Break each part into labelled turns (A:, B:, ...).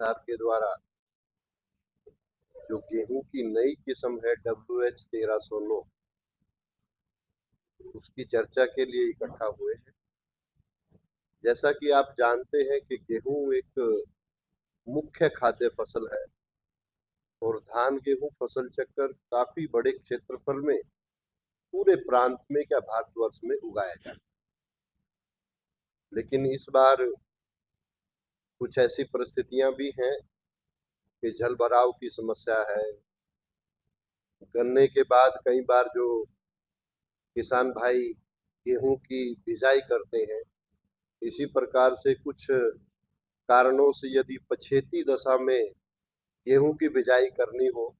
A: हिसार के द्वारा जो गेहूं की नई किस्म है WH 1309, उसकी चर्चा के लिए इकट्ठा हुए हैं। जैसा कि आप जानते हैं कि गेहूं एक मुख्य खाद्य फसल है और धान गेहूं फसल चक्कर काफी बड़े क्षेत्रफल में पूरे प्रांत में क्या भारतवर्ष में उगाया जाता है। लेकिन इस बार कुछ ऐसी परिस्थितियां भी हैं कि जलभराव की समस्या है। गन्ने के बाद कई बार जो किसान भाई गेहूं की बिजाई करते हैं, इसी प्रकार से कुछ कारणों से यदि पछेती दशा में गेहूं की बिजाई करनी हो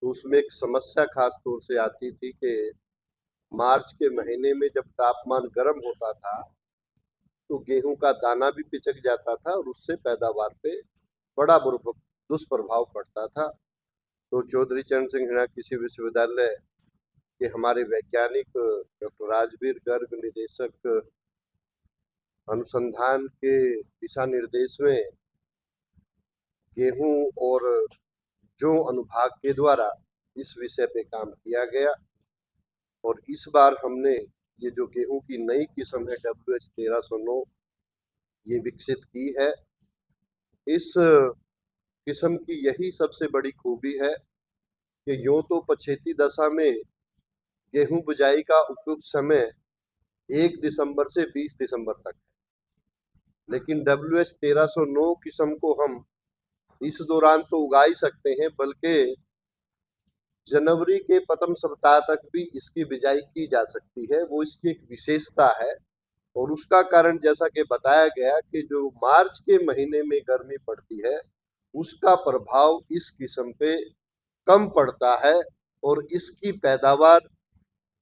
A: तो उसमें एक समस्या खास तौर से आती थी कि मार्च के महीने में जब तापमान गर्म होता था तो गेहूं का दाना भी पिचक जाता था और उससे पैदावार पे बड़ा दुष्प्रभाव पड़ता था। तो चौधरी चरण सिंह हीणा कृषि विश्वविद्यालय के हमारे वैज्ञानिक डॉक्टर राजवीर गर्ग, निदेशक अनुसंधान के दिशा निर्देश में गेहूं और जौ अनुभाग के द्वारा इस विषय पे काम किया गया और इस बार हमने ये जो गेहूं की नई किस्म है WH 1309 ये विकसित की है। इस किस्म की यही सबसे बड़ी खूबी है कि यूं तो पछेती दशा में गेहूं बुआई का उपयुक्त समय 1 दिसंबर से 20 दिसंबर तक है, लेकिन WH 1309 किस्म को हम इस दौरान तो उगा ही सकते हैं, बल्कि जनवरी के प्रथम सप्ताह तक भी इसकी बिजाई की जा सकती है। वो इसकी एक विशेषता है और उसका कारण जैसा कि बताया गया कि जो मार्च के महीने में गर्मी पड़ती है उसका प्रभाव इस किस्म पे कम पड़ता है और इसकी पैदावार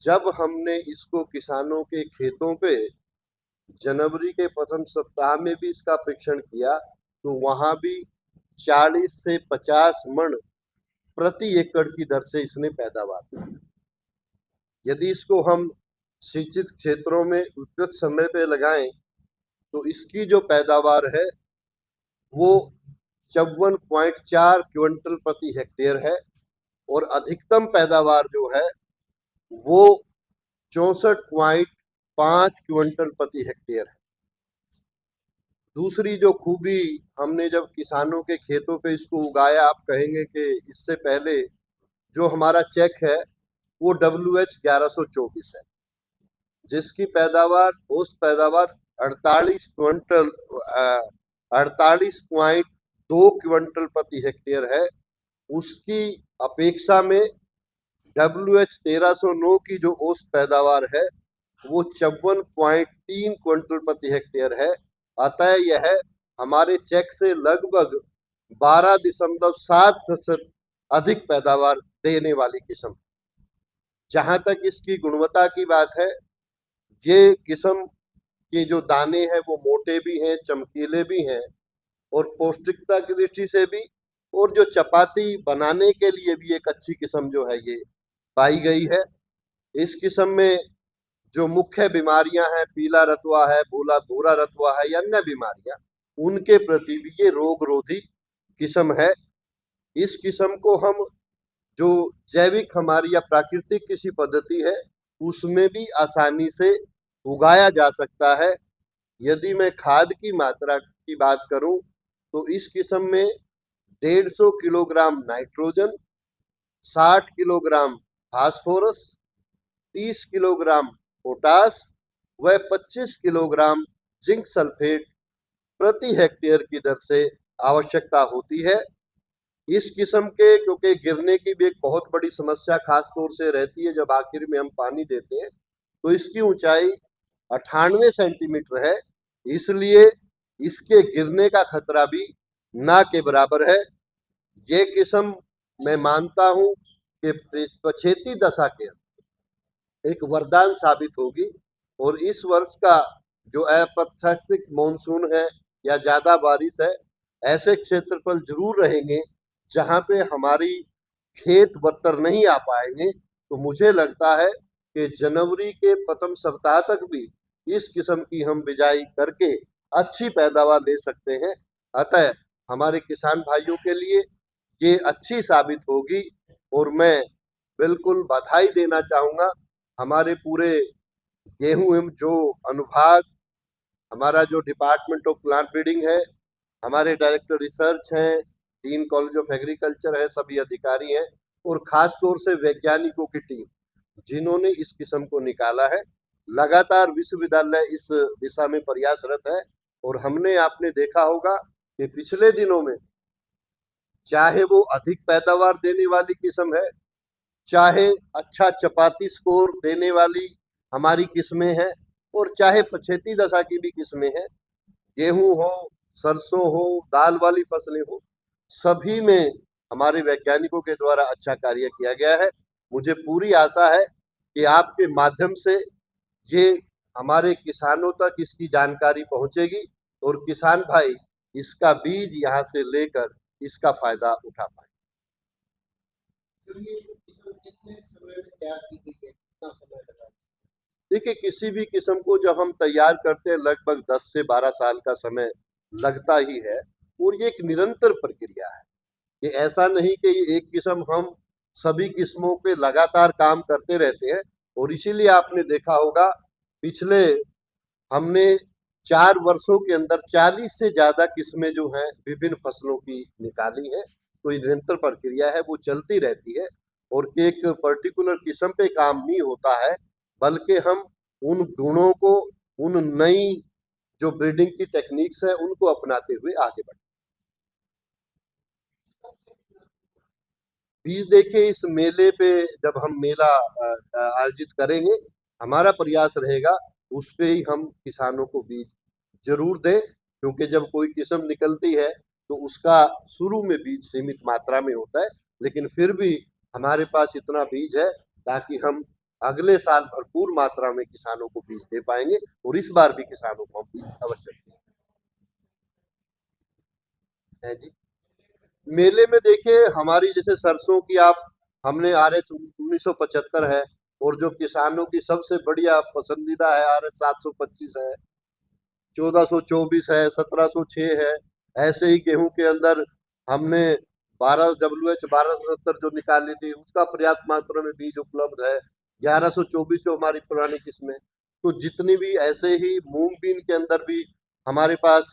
A: जब हमने इसको किसानों के खेतों पे जनवरी के प्रथम सप्ताह में भी इसका परीक्षण किया तो वहां भी 40 से 50 मण प्रति एकड़ की दर से इसने पैदावार की। यदि इसको हम सिंचित क्षेत्रों में उपयुक्त समय पे लगाएं तो इसकी जो पैदावार है वो 54.4 क्विंटल प्रति हेक्टेयर है और अधिकतम पैदावार जो है वो 64.5 क्विंटल प्रति हेक्टेयर है। दूसरी जो खूबी हमने जब किसानों के खेतों पे इसको उगाया, आप कहेंगे कि इससे पहले जो हमारा चेक है वो WH 1124 है, जिसकी पैदावार औसत पैदावार 48.2 क्विंटल प्रति हेक्टेयर है। उसकी अपेक्षा में WH 1309 की जो औसत पैदावार है वो 54.3 क्विंटल प्रति हेक्टेयर है। अतः यह हमारे चेक से लगभग 12.7% अधिक पैदावार देने वाली किस्म। जहां तक इसकी गुणवत्ता की बात है, ये किस्म के जो दाने हैं वो मोटे भी हैं, चमकीले भी हैं और पौष्टिकता की दृष्टि से भी और जो चपाती बनाने के लिए भी एक अच्छी किस्म जो है ये पाई गई है। इस किस्म में जो मुख्य बीमारियां हैं, पीला रतुआ है, भूरा रतुआ है या अन्य बीमारियां, उनके प्रति भी ये रोगरोधी किस्म है। इस किस्म को हम जो जैविक हमारी या प्राकृतिक किसी पद्धति है उसमें भी आसानी से उगाया जा सकता है। यदि मैं खाद की मात्रा की बात करूं तो इस किस्म में 150 kilogram nitrogen, 60 kilogram phosphorus, 30 kilogram potash व 25 किलोग्राम जिंक सल्फेट प्रति हेक्टेयर की दर से आवश्यकता होती है। इस किस्म के क्योंकि गिरने की भी एक बहुत बड़ी समस्या खास तौर से रहती है, जब आखिर में हम पानी देते हैं तो इसकी ऊंचाई 98 सेंटीमीटर है, इसलिए इसके गिरने का खतरा भी ना के बराबर है। ये किस्म मैं मानता हूं कि पछेती दशा के एक वरदान साबित होगी और इस वर्ष का जो अप्रत्याशित मॉनसून है या ज्यादा बारिश है, ऐसे क्षेत्रफल जरूर रहेंगे जहां पे हमारी खेत बत्तर नहीं आ पाएंगे। तो मुझे लगता है कि जनवरी के प्रथम सप्ताह तक भी इस किस्म की हम बिजाई करके अच्छी पैदावार ले सकते हैं। अतः हमारे किसान भाइयों के लिए ये अच्छी साबित होगी। और मैं बिल्कुल बधाई देना चाहूँगा हमारे पूरे गेहूं एवं जो अनुभाग, हमारा जो डिपार्टमेंट ऑफ प्लांट ब्रीडिंग है, हमारे डायरेक्टर रिसर्च हैं, डीन कॉलेज ऑफ एग्रीकल्चर है, सभी अधिकारी हैं और खास तौर से वैज्ञानिकों की टीम जिन्होंने इस किस्म को निकाला है। लगातार विश्वविद्यालय इस दिशा में प्रयासरत है और हमने आपने देखा होगा कि पिछले दिनों में चाहे वो अधिक पैदावार देने वाली किस्म है, चाहे अच्छा चपाती स्कोर देने वाली हमारी किस्में हैं और चाहे पछेती दशा की भी किस्में हैं, गेहूं हो, सरसों हो, दाल वाली फसलें हो, सभी में हमारे वैज्ञानिकों के द्वारा अच्छा कार्य किया गया है। मुझे पूरी आशा है कि आपके माध्यम से ये हमारे किसानों तक इसकी जानकारी पहुंचेगी और किसान भाई इसका बीज यहाँ से लेकर इसका फायदा उठा पाए। देखिए, किसी भी किस्म को जब हम तैयार करते हैं लगभग 10 से 12 साल का समय लगता ही है और ये एक निरंतर प्रक्रिया है। ये ऐसा नहीं कि ये एक किस्म, हम सभी किस्मों पे लगातार काम करते रहते हैं और इसीलिए आपने देखा होगा पिछले हमने 4 वर्षों के अंदर 40 से ज्यादा किस्में जो हैं विभिन्न फसलों की निकाली है। तो ये निरंतर प्रक्रिया है, वो चलती रहती है और एक पर्टिकुलर किस्म पे काम नहीं होता है, बल्कि हम उन गुणों को, उन नई जो ब्रीडिंग की टेक्निक्स है उनको अपनाते हुए आगे बढ़ते। बीज देखिए, इस मेले पे जब हम मेला आयोजित करेंगे, हमारा प्रयास रहेगा उस पे ही हम किसानों को बीज जरूर दें, क्योंकि जब कोई किस्म निकलती है तो उसका शुरू में बीज सीमित मात्रा में होता है, लेकिन फिर भी हमारे पास इतना बीज है ताकि हम अगले साल भरपूर मात्रा में किसानों को बीज दे पाएंगे और इस बार भी किसानों को हम बीज अवश्य है जी। मेले में देखिए, हमारी जैसे सरसों की आप, हमने RH 1975 है और जो किसानों की सबसे बढ़िया पसंदीदा है RH 725 है, 1424 है, 1706 है। ऐसे ही गेहूं के अंदर हमने 12WH 1270 जो निकाली थी, उसका पर्याप्त मात्रा में बीज उपलब्ध है। 1124 जो हमारी पुरानी किस्में, तो जितनी भी ऐसे ही मूंग बीन के अंदर भी हमारे पास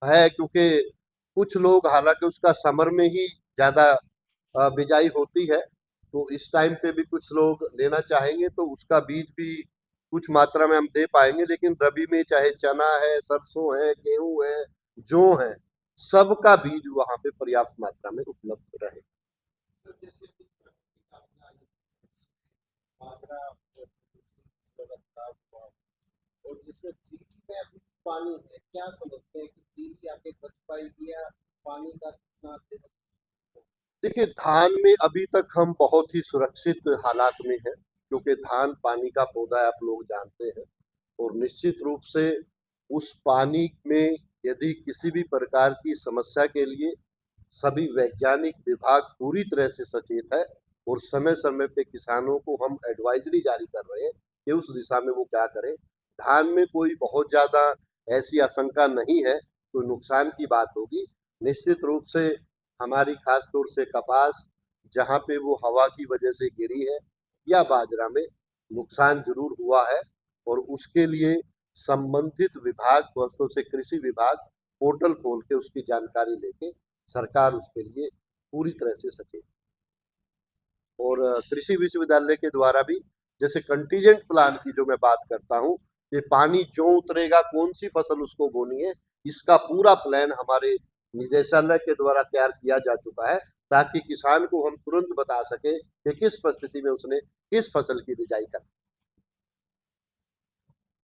A: है, क्योंकि कुछ लोग, हालांकि उसका समर में ही ज्यादा बिजाई होती है, तो इस टाइम पे भी कुछ लोग लेना चाहेंगे तो उसका बीज भी कुछ मात्रा में हम दे पाएंगे। लेकिन रबी में चाहे चना है, सरसों है, गेहूं है, जौ है, सबका बीज वहां पे पर्याप्त मात्रा में उपलब्ध रहे। और जिसमें चीनी में अभी पानी है, क्या समझते हैं कि चीनी आगे बच पाएगी या पानी का कितना? देखिए, धान में अभी तक हम बहुत ही सुरक्षित हालात में हैं, क्योंकि धान पानी का पौधा है, आप लोग जानते हैं, और निश्चित रूप से उस पानी में यदि किसी भी प्रकार की समस्या के लिए सभी वैज्ञानिक विभाग पूरी तरह से सचेत है और समय समय पे किसानों को हम एडवाइजरी जारी कर रहे हैं कि उस दिशा में वो क्या करें। धान में कोई बहुत ज्यादा ऐसी आशंका नहीं है, कोई नुकसान की बात होगी। निश्चित रूप से हमारी खास तौर से कपास, जहाँ पे वो हवा की वजह से गिरी है, या बाजरा में नुकसान जरूर हुआ है और उसके लिए संबंधित विभाग, खासतौर से कृषि विभाग, पोर्टल खोल के उसकी जानकारी लेके सरकार उसके लिए पूरी तरह से सचेत। और कृषि विश्वविद्यालय के द्वारा भी जैसे कंटीजेंट प्लान की जो मैं बात करता हूँ, कि पानी जो उतरेगा कौन सी फसल उसको बोनी है, इसका पूरा प्लान हमारे निदेशालय के द्वारा तैयार किया जा चुका है, ताकि किसान को हम तुरंत बता सके कि किस परिस्थिति में उसने किस फसल की बिजाई करनी।